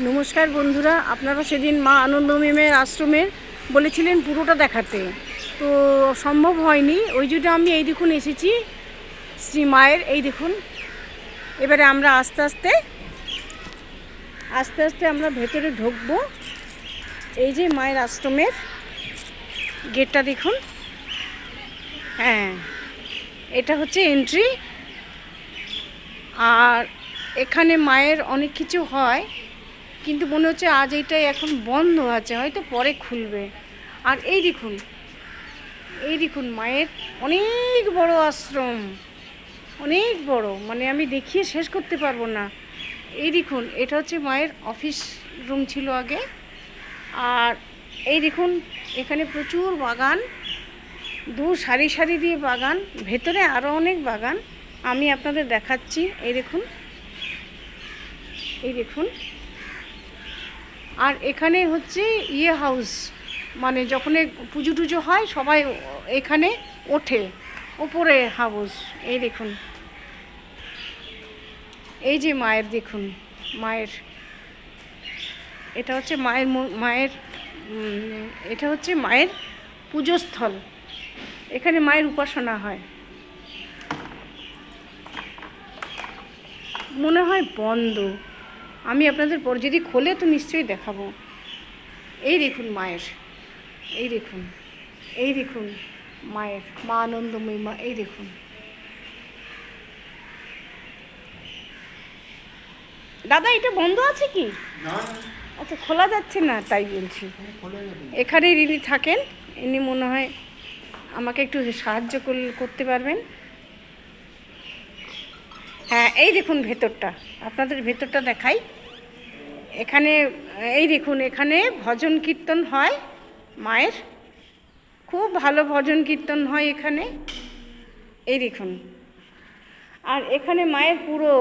নমস্কার বন্ধুরা, আপনারা সেদিন মা আনন্দময়ীর আশ্রমের বলেছিলেন পুরোটা দেখাতে, তো সম্ভব হয়নি। ওই জন্য আমি এই দেখুন এসেছি শ্রী মায়ের। এই দেখুন, এবারে আমরা আস্তে আস্তে আমরা ভেতরে ঢুকবো। এই যে মায়ের আশ্রমের গেটটা দেখুন। হ্যাঁ, এটা হচ্ছে এন্ট্রি। আর এখানে মায়ের অনেক কিছু হয়, কিন্তু মনে হচ্ছে আজ এইটাই এখন বন্ধ আছে, হয়তো পরে খুলবে। আর এই দেখুন মায়ের অনেক বড় আশ্রম, অনেক বড়, মানে আমি দেখিয়ে শেষ করতে পারবো না। এই দেখুন, এটা হচ্ছে মায়ের অফিস রুম ছিল আগে। আর এই দেখুন, এখানে প্রচুর বাগান, দু সারি সারি দিয়ে বাগান, ভেতরে আরও অনেক বাগান আমি আপনাদের দেখাচ্ছি। এই দেখুন। আর এখানে হচ্ছে হাউস, মানে যখন পুজো টুজো হয় সবাই এখানে ওঠে, ওপরে হাউস। এই দেখুন, এই যে মায়ের দেখুন, মায়ের এটা হচ্ছে মায়ের এটা হচ্ছে মায়ের পুজোস্থল। এখানে মায়ের উপাসনা হয়। মনে হয় বন্ধ, আমি আপনাদের পর যদি খোলে তো নিশ্চয়ই দেখাবো। এই দেখুন মায়ের, এই দেখুন মায়ের, মা আনন্দময়ী মা। এই দেখুন, দাদা এটা বন্ধ আছে কি? আচ্ছা, খোলা যাচ্ছে না, তাই বলছি। এখানে ইনি থাকেন, ইনি মনে হয় আমাকে একটু সাহায্য করতে পারবেন। হ্যাঁ, এই দেখুন ভেতরটা, আপনাদের ভেতরটা দেখাই। এখানে এই দেখুন, এখানে ভজন কীর্তন হয় মায়ের, খুব ভালো ভজন কীর্তন হয় এখানে। এই দেখুন, আর এখানে মায়ের পুরো,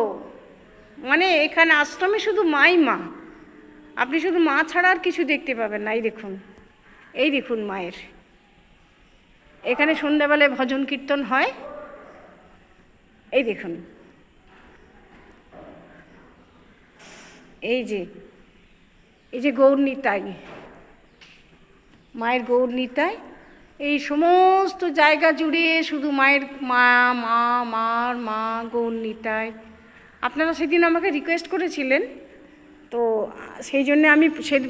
মানে এখানে আশ্রমে শুধু মা, আপনি শুধু মা ছাড়া আর কিছু দেখতে পাবেন না। এই দেখুন মায়ের, এখানে সন্ধ্যাবেলায় ভজন কীর্তন হয়। এই দেখুন, এই যে গৌরনিতাই, মায়ের গৌরনিতাই। এই সমস্ত জায়গা জুড়ে শুধু মায়ের মা গৌরনিতাই। আপনারা সেদিন আমাকে রিকোয়েস্ট করেছিলেন, তো সেই জন্যে আমি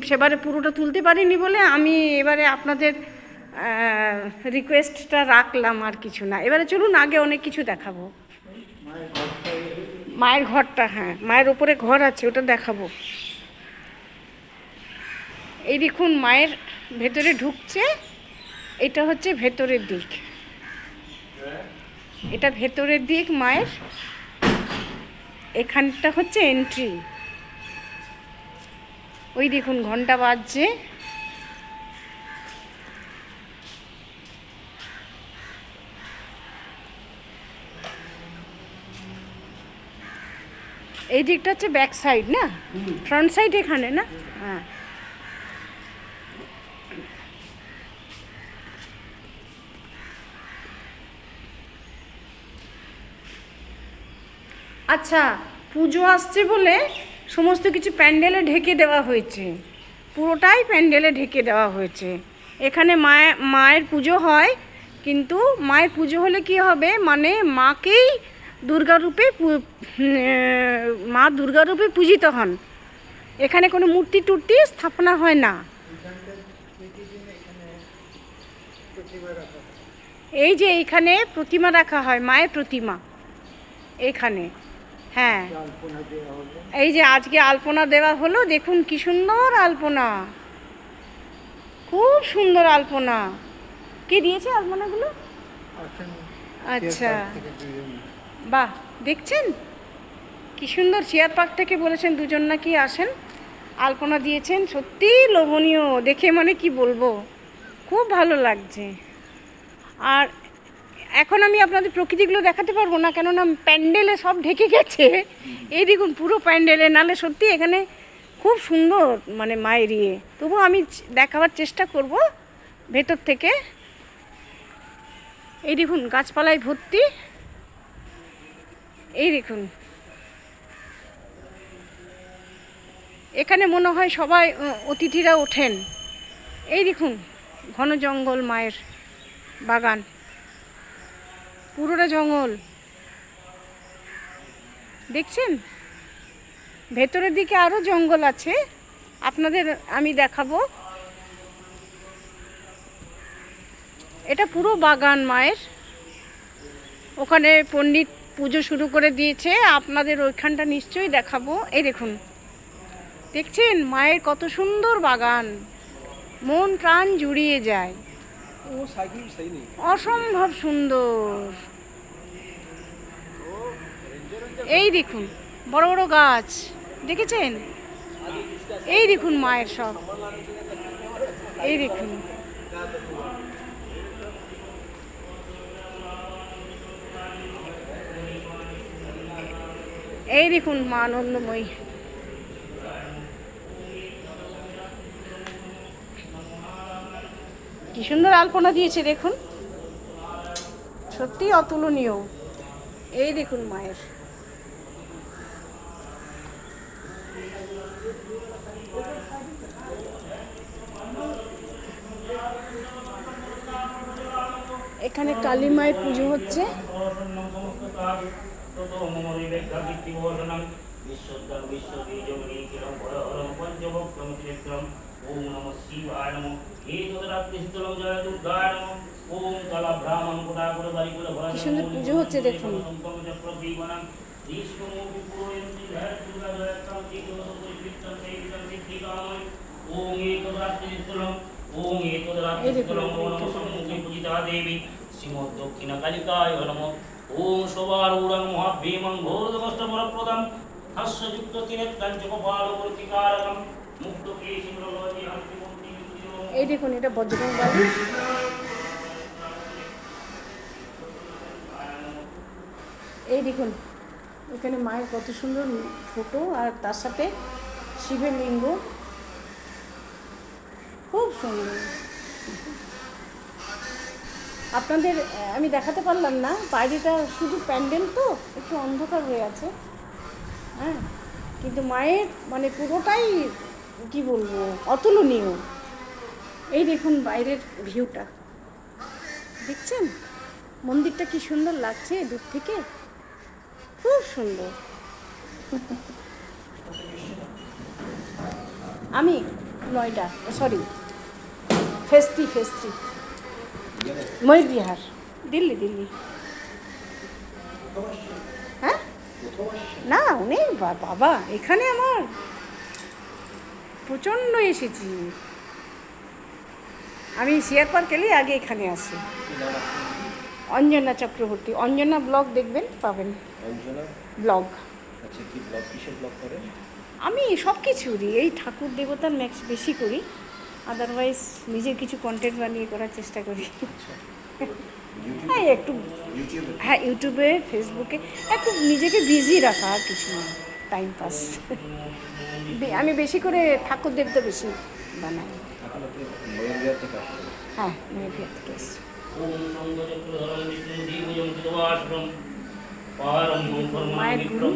সেবারে পুরোটা তুলতে পারিনি বলে আমি এবারে আপনাদের রিকোয়েস্টটা রাখলাম, আর কিছু না। এবারে চলুন আগে অনেক কিছু দেখাবো। মায়ের ঘরটা, হ্যাঁ, মায়ের ওপরে ঘর আছে, ওটা দেখাবো। এই দেখুন মায়ের ভেতরে ঢুকছে, এটা হচ্ছে ভেতরের দিক, এটা ভেতরের দিক মায়ের। এখানটা হচ্ছে এন্ট্রি। ওই দেখুন ঘন্টা বাজছে। এই দিকটা হচ্ছে ব্যাক সাইড না, ফ্রন্ট সাইড এখানে না। হ্যাঁ, আচ্ছা, পুজো আসছে বলে সমস্ত কিছু প্যান্ডেলে ঢেকে দেওয়া হয়েছে, পুরোটাই প্যান্ডেলে ঢেকে দেওয়া হয়েছে। এখানে মায়ের পুজো হয়, কিন্তু মায়ের পুজো হলে কি হবে, মানে মাকেই মা দুর্গারূপে পূজিত হন। এখানে কোনো মূর্তি টুর্তি স্থাপনা হয় না। এই যে এইখানে প্রতিমা রাখা হয়, মায়ের প্রতিমা এখানে। হ্যাঁ, এই যে আজকে আলপনা দেওয়া হলো, দেখুন কি সুন্দর আলপনা, খুব সুন্দর আলপনা। কে দিয়েছে আলপনাগুলো? আচ্ছা, বাহ, দেখছেন কি সুন্দর। চেয়ার পার্ক থেকে বলেছেন দুজন নাকি আসেন, আলপনা দিয়েছেন, সত্যি লোভনীয় দেখে, মানে কি বলবো, খুব ভালো লাগছে। আর এখন আমি আপনাদের প্রকৃতিগুলো দেখাতে পারবো না, কেননা প্যান্ডেলে সব ঢেকে গেছে। এই দেখুন পুরো প্যান্ডেলে, নালে সত্যি এখানে খুব সুন্দর, মানে মায়ের তবু আমি দেখাবার চেষ্টা করব ভেতর থেকে। এই দেখুন গাছপালায় ভর্তি। এই দেখুন, এখানে মনে হয় সবাই অতিথিরা ওঠেন। এই দেখুন ঘন জঙ্গল, মায়ের বাগান পুরোটা জঙ্গল দেখছেন। ভেতরের দিকে আরও জঙ্গল আছে, আপনাদের আমি দেখাবো। এটা পুরো বাগান মায়ের। ওখানে পণ্ডিত পুজো শুরু করে দিয়েছে, আপনাদের ওইখানটা নিশ্চয়ই দেখাবো। এই দেখুন, দেখছেন মায়ের কত সুন্দর বাগান, মন প্রাণ জুড়িয়ে যায়, অসম্ভব সুন্দর। এই দেখুন বড় বড় গাছ দেখেছেন, এই দেখুন মায়ের সব, এই দেখুন এই দেখুন মা আনন্দময়ী। কি সুন্দর আলপনা দিয়েছে দেখুন, সত্যি অতুলনীয়। এই দেখুন মায়ের, এখানে কালী মায়ের পুজো হচ্ছে। কি সুন্দর পুজো হচ্ছে দেখুন। দেবী শ্রীমদ দক্ষিণা কালিকায় নমঃ। ওম সবারূঢ়ং মহাভীমং ঘোরদমষ্টমরপ্রদম হাস্যযুক্ত কিনেত্রাঞ্চকপালবর্তিকারকম মুক্তকেশিমরলোচি হস্তিমূর্তি। এই দেখুন এটা বজরং বালি। এই দেখুন এখানে মায়ের কত সুন্দর ফটো, আর তার সাথে শিবের লিঙ্গ, খুব সুন্দর। আপনাদের আমি দেখাতে পারলাম না, বাইরেটা শুধু প্যান্ডেল তো একটু অন্ধকার হয়ে আছে, হ্যাঁ, কিন্তু মায়ের মানে পুরোটাই কি বলবো অতুলনীয়। এই দেখুন বাইরের ভিউটা, দেখছেন মন্দিরটা কি সুন্দর লাগছে দূর থেকে, খুব সুন্দর। আমি নয়ডা, সরি ফেস্টি ময়ূর বিহার, দিল্লি। হ্যাঁ না অনেক বাবা, এখানে আমার প্রচণ্ড এসেছি আমি। শেয়ার পার্ক এলে আগে এখানে আসি। অঞ্জনা চক্রবর্তী, অঞ্জনা ব্লগ দেখবেন, পাবেন ব্লগ। আমি সব কিছুরই, এই ঠাকুর দেবতার ম্যাক্স বেশি করি, আদারওয়াইজ নিজের কিছু কন্টেন্ট বানিয়ে করার চেষ্টা করি। হ্যাঁ একটু, হ্যাঁ ইউটিউবে ফেসবুকে একটু নিজেকে বিজি রাখা, আর কিছু না, টাইম পাস। আমি বেশি করে ঠাকুর দেবতা বেশি বানাই। হ্যাঁ ময়ূরবিহার থেকে এসছি। মায়ের গুরু